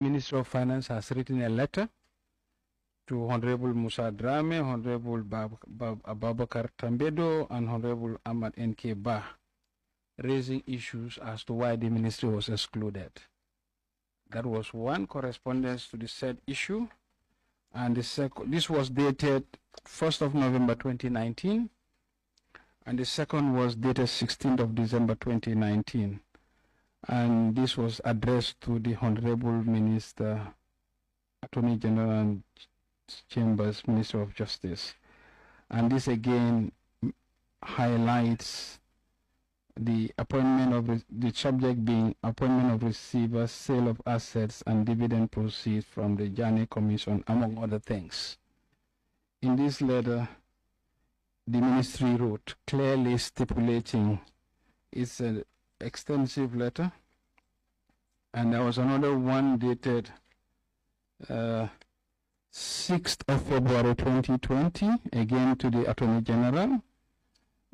Minister of Finance has written a letter to Honorable Musa Drame, Honorable Ababakar Tambedo, and Honorable Ahmad N.K. Bah, raising issues as to why the ministry was excluded. That was one correspondence to the said issue, and this was dated 1st of November 2019, and the second was dated 16th of December 2019. And this was addressed to the Honorable Minister, Attorney General and Chambers, Minister of Justice. And this again highlights the appointment of the subject being appointment of receivers, sale of assets, and dividend proceeds from the Jammeh Commission, among other things. In this letter, the ministry wrote clearly stipulating, it's an extensive letter, and there was another one dated 6th of February 2020, again to the Attorney General,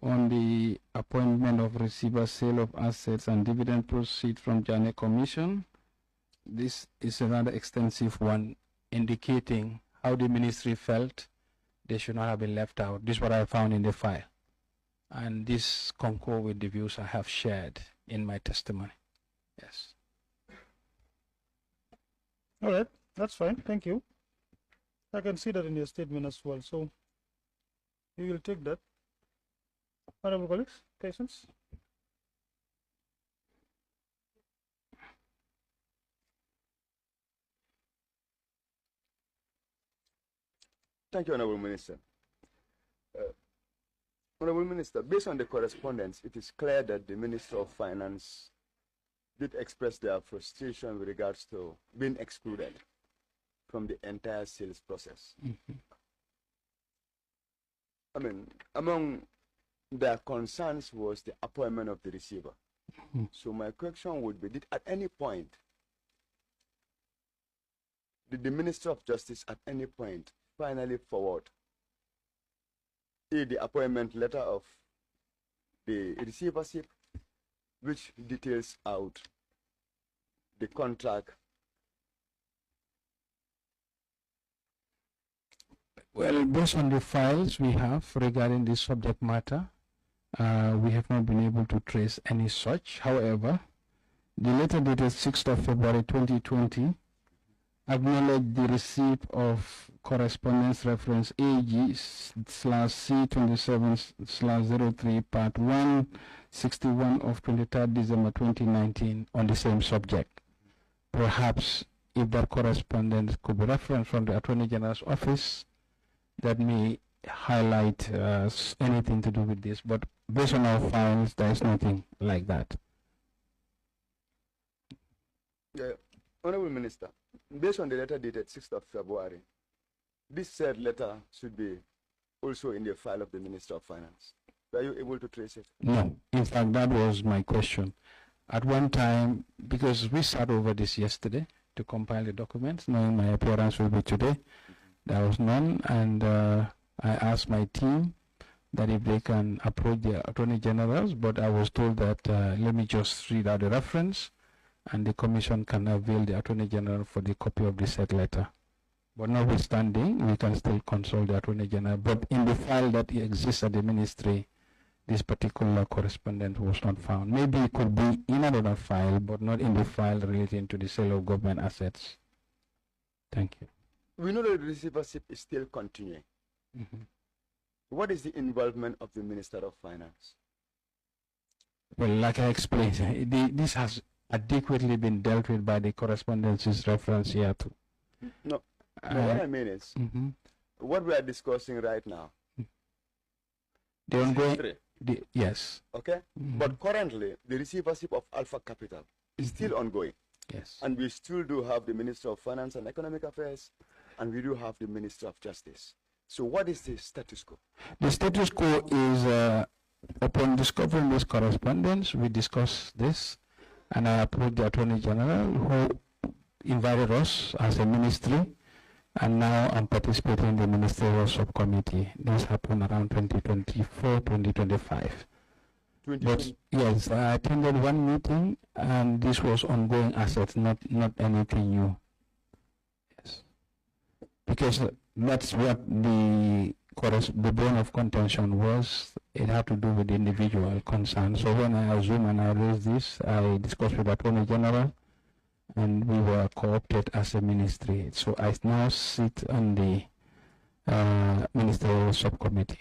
on the appointment of receiver, sale of assets, and dividend proceeds from Jammeh Commission. This is a rather extensive one, indicating how the ministry felt they should not have been left out. This is what I found in the file, and this concurs with the views I have shared in my testimony. Yes. All right, that's fine. Thank you. I can see that in your statement as well, so we will take that. Honorable colleagues, patience. Thank you, Honorable Minister. Honorable Minister, based on the correspondence, it is clear that the Minister of Finance did express their frustration with regards to being excluded from the entire sales process. I mean, among their concerns was the appointment of the receiver. So my question would be, did at any point, did the Minister of Justice at any point finally forward the appointment letter of the receivership, which details out the contract? Well, based on the files we have regarding this subject matter, we have not been able to trace any such. However, the letter dated 6th of February 2020 acknowledged the receipt of correspondence reference AG/C27/03 part 161 of 23rd December 2019 on the same subject. Perhaps if that correspondence could be referenced from the Attorney General's office, that may highlight anything to do with this, but based on our files, there is nothing like that. Honorable Minister, based on the letter dated 6th of February, this said letter should be also in the file of the Minister of Finance. Were you able to trace it? No. In fact, that was my question. At one time, because we sat over this yesterday to compile the documents, knowing my appearance will be today, there was none, and I asked my team that if they can approach the Attorney Generals, but I was told that let me just read out the reference, and the Commission can avail the Attorney General for the copy of the said letter. But notwithstanding, we can still consult the Attorney General. But in the file that exists at the Ministry, this particular correspondence was not found. Maybe it could be in another file, but not in the file relating to the sale of government assets. Thank you. We know that the receivership is still continuing. What is the involvement of the Minister of Finance? Well, like I explained, this has adequately been dealt with by the correspondences reference here too. No, what I mean is, what we are discussing right now, the ongoing, yes. Okay, but currently the receivership of Alpha Capital is still ongoing. Yes. And we still do have the Minister of Finance and Economic Affairs, and we do have the Minister of Justice. So what is the status quo? The status quo is, upon discovering this correspondence, we discussed this, and I approached the Attorney General, who invited us as a ministry, and now I'm participating in the ministerial subcommittee. This happened around 2024, 2025. But yes, I attended one meeting, and this was ongoing assets, not anything new. because that's what the bone of contention was. It had to do with the individual concern. So when I assume and I raised this, I discussed with the Attorney General, and we were co-opted as a ministry. So I now sit on the ministerial subcommittee.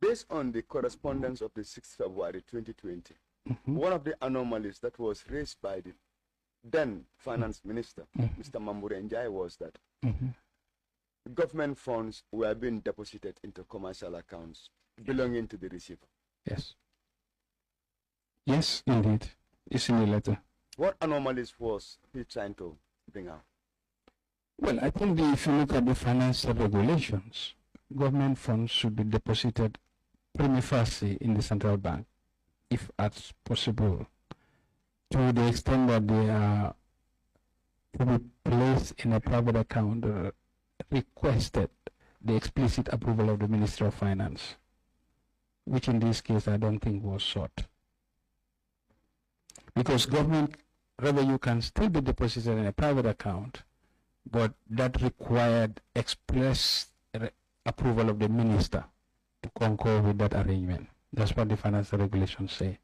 Based on the correspondence of the 6th February 2020, one of the anomalies that was raised by the then finance minister, Mr. Mambure Njai, was that government funds were being deposited into commercial accounts belonging to the receiver. Yes. Yes, indeed. It's in the letter. What anomalies was he trying to bring out? Well, I think if you look at the financial regulations, government funds should be deposited prima facie in the central bank, if as possible, to the extent that they are to be placed in a private account, requested the explicit approval of the Ministry of Finance, which in this case I don't think was sought. Because government revenue can still be deposited in a private account, but that required express approval of the minister to concur with that arrangement. That's what the financial regulations say.